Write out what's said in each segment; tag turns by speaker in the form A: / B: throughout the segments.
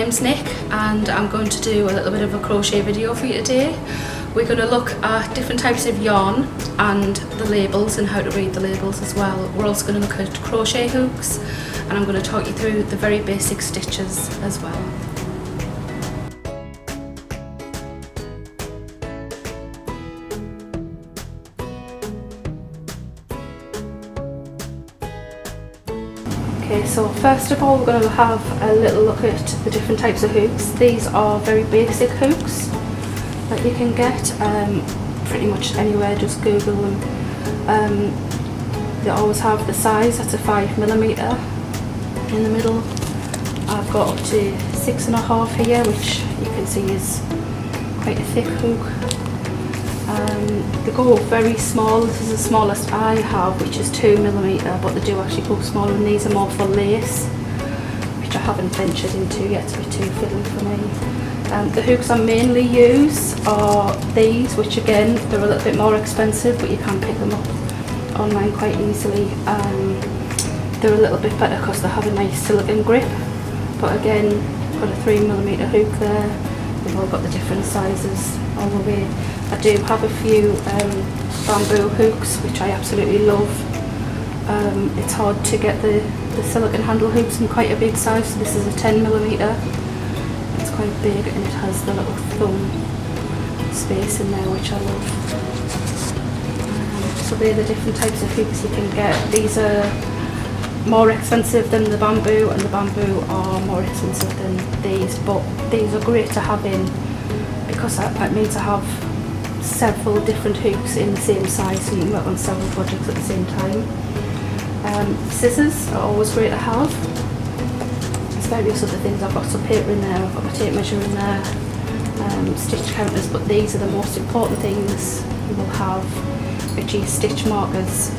A: name's Nick and I'm going to do a little bit of a crochet video for you today. We're going to look at different types of yarn and the labels and how to read the labels as well. We're also going to look at crochet hooks and I'm going to talk you through the very basic stitches as well. Okay, so first of all we're going to have a little look at the different types of hooks. These are very basic hooks that you can get pretty much anywhere, just Google them. They always have the size, that's a 5mm in the middle. I've got up to 6.5 here, which you can see is quite a thick hook. They go very small. This is the smallest I have, which is 2mm, but they do actually go smaller, and these are more for lace, which I haven't ventured into yet. It's a bit too fiddly for me. The hooks I mainly use are these, which again, they're a little bit more expensive, but you can pick them up online quite easily. They're a little bit better because they have a nice silicone grip, but again, got a 3mm hook there. They've all got the different sizes all the way. I do have a few bamboo hooks which I absolutely love. It's hard to get the silicone handle hooks in quite a big size, so this is a 10mm. It's quite big and it has the little thumb space in there, which I love. So they're the different types of hooks you can get. These are more expensive than the bamboo, and the bamboo are more expensive than these, but these are great to have in because that means I have several different hooks in the same size, so you can work on several projects at the same time. Scissors are always great to have. There's various other things. I've got some paper in there, I've got my tape measure in there, stitch counters, but these are the most important things you will have, which is stitch markers.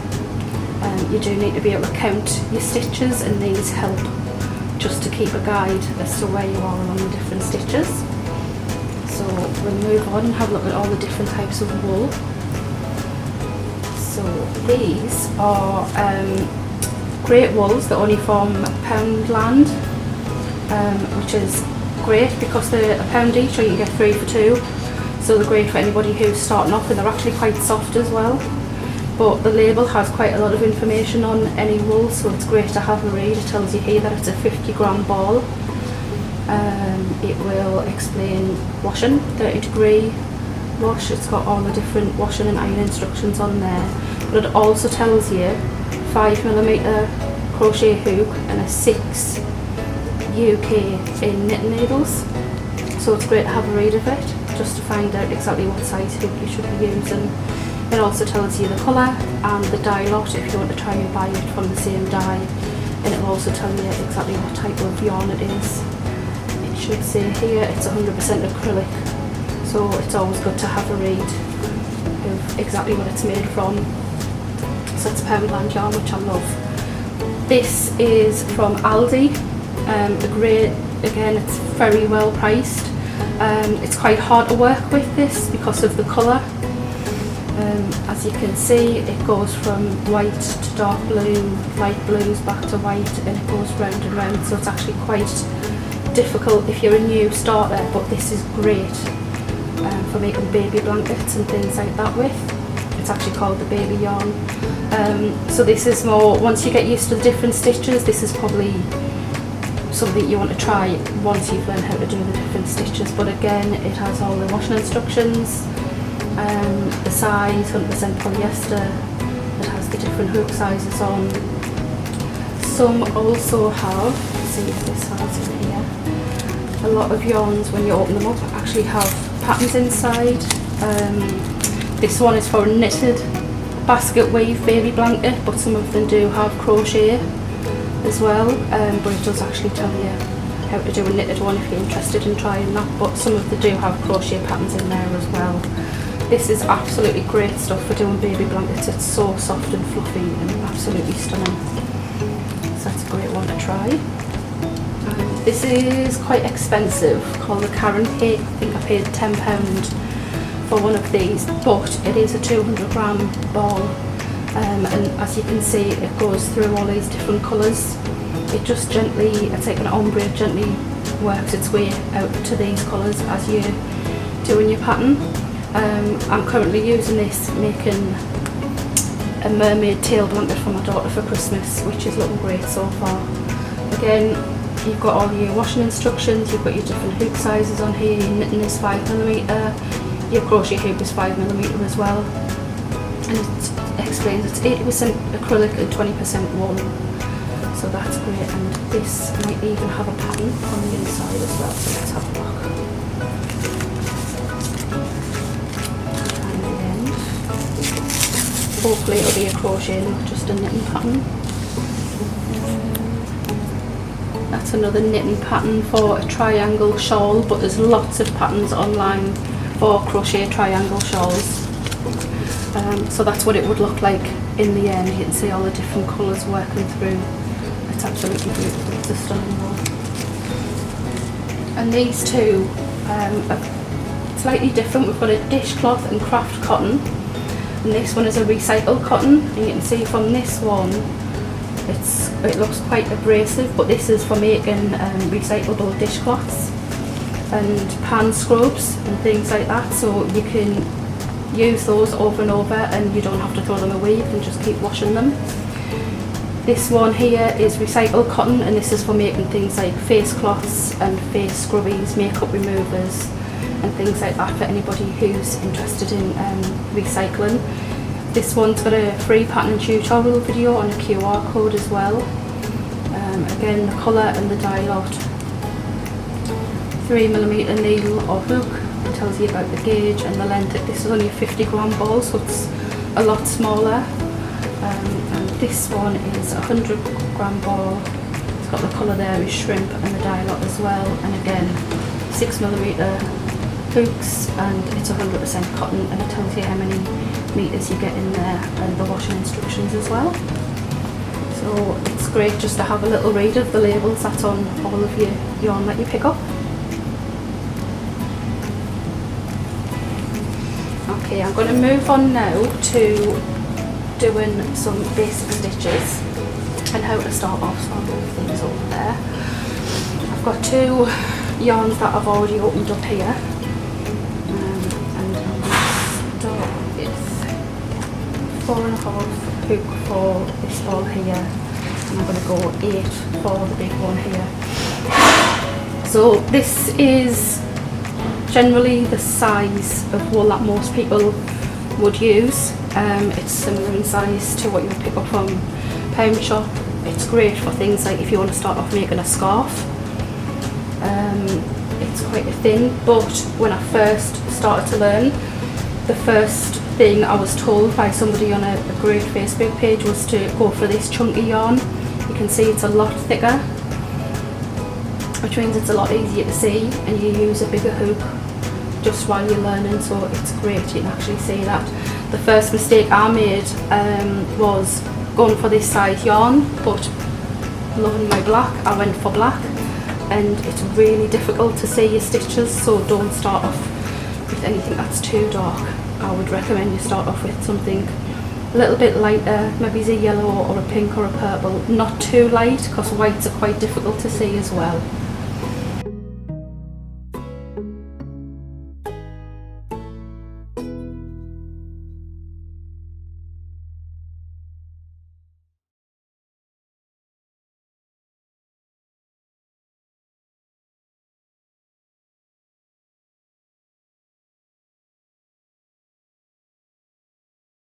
A: You do need to be able to count your stitches, and these help just to keep a guide as to where you are along the different stitches. So we'll move on and have a look at all the different types of wool. So these are great wools that only from Poundland, which is great because they're £1 each, or you can get 3 for 2. So they're great for anybody who's starting off, and they're actually quite soft as well. But the label has quite a lot of information on any wool, so it's great to have a read. It tells you here that it's a 50-gram ball. It will explain washing, 30-degree wash. It's got all the different washing and iron instructions on there. But it also tells you 5mm crochet hook and a 6 UK in knitting needles. So it's great to have a read of it, just to find out exactly what size hook you should be using. It also tells you the colour and the dye lot if you want to try and buy it from the same dye, and it will also tell you exactly what type of yarn it is. It should say here it's 100% acrylic, so it's always good to have a read of exactly what it's made from. So it's Poundland yarn, which I love. This is from Aldi. The grey, again, it's very well priced. It's quite hard to work with this because of the colour. As you can see, it goes from white to dark blue, light blues back to white, and it goes round and round, so it's actually quite difficult if you're a new starter, but this is great for making baby blankets and things like that with. It's actually called the baby yarn. So this is more, once you get used to the different stitches, this is probably something you want to try once you've learned how to do the different stitches. But again, it has all the washing instructions, the size, 100% polyester. It has the different hook sizes on. Some also have, let's see if this has in here, a lot of yarns when you open them up actually have patterns inside. This one is for a knitted basket weave baby blanket, but some of them do have crochet as well, but it does actually tell you how to do a knitted one if you're interested in trying that, but some of them do have crochet patterns in there as well. This is absolutely great stuff for doing baby blankets. It's so soft and fluffy and absolutely stunning, so that's a great one to try. This is quite expensive, called the Karen Cake. I think I paid £10 for one of these, but it is a 200-gram ball, and as you can see, it goes through all these different colours. It just gently, it's like an ombre, gently works its way out to these colours as you're doing your pattern. I'm currently using this, making a mermaid tail blanket for my daughter for Christmas, which is looking great so far. Again, you've got all your washing instructions, you've got your different hoop sizes on here. Your knitting is 5mm, your crochet hoop is 5mm as well, and it explains it's 80% acrylic and 20% wool, so that's great. And this might even have a pattern on the inside as well, so let's have a look. And then hopefully it'll be a crochet, not just a knitting pattern. That's another knitting pattern for a triangle shawl, but there's lots of patterns online for crochet triangle shawls. So that's what it would look like in the end. You can see all the different colours working through. It's absolutely beautiful. It's a stunning one. And these two are slightly different. We've got a dishcloth and craft cotton, and this one is a recycled cotton. And you can see from this one, it looks quite abrasive, but this is for making recyclable dishcloths and pan scrubs and things like that, so you can use those over and over and you don't have to throw them away, you can just keep washing them. This one here is recycled cotton, and this is for making things like face cloths and face scrubbies, makeup removers and things like that for anybody who's interested in recycling. This one's got a free pattern tutorial video and a QR code as well. Again, the colour and the dye lot. 3mm needle or hook. It tells you about the gauge and the length. This is only a 50g ball, so it's a lot smaller. And this one is a 100g ball. It's got the colour there is shrimp, and the dye lot as well. And again, 6mm hooks, and it's 100% cotton, and it tells you how many meters you get in there and the washing instructions as well. So it's great just to have a little read of the labels that's on all of your yarn that you pick up. Okay, I'm going to move on now to doing some basic stitches and how to start off, so I'll move things over there. I've got two yarns that I've already opened up here, and I'm going to start with 4.5 hook for this ball here, and I'm going to go 8 for the big one here. So this is generally the size of wool that most people would use. It's similar in size to what you would pick up from Pound Shop. It's great for things like if you want to start off making a scarf. It's quite a thin, but when I first started to learn, the first thing I was told by somebody on a great Facebook page was to go for this chunky yarn. You can see it's a lot thicker, which means it's a lot easier to see, and you use a bigger hoop just while you're learning, so it's great. You can actually see that. The first mistake I made was going for this size yarn, but loving my black, I went for black, and it's really difficult to see your stitches, so don't start off with anything that's too dark. I would recommend you start off with something a little bit lighter, maybe a yellow or a pink or a purple, not too light, because whites are quite difficult to see as well.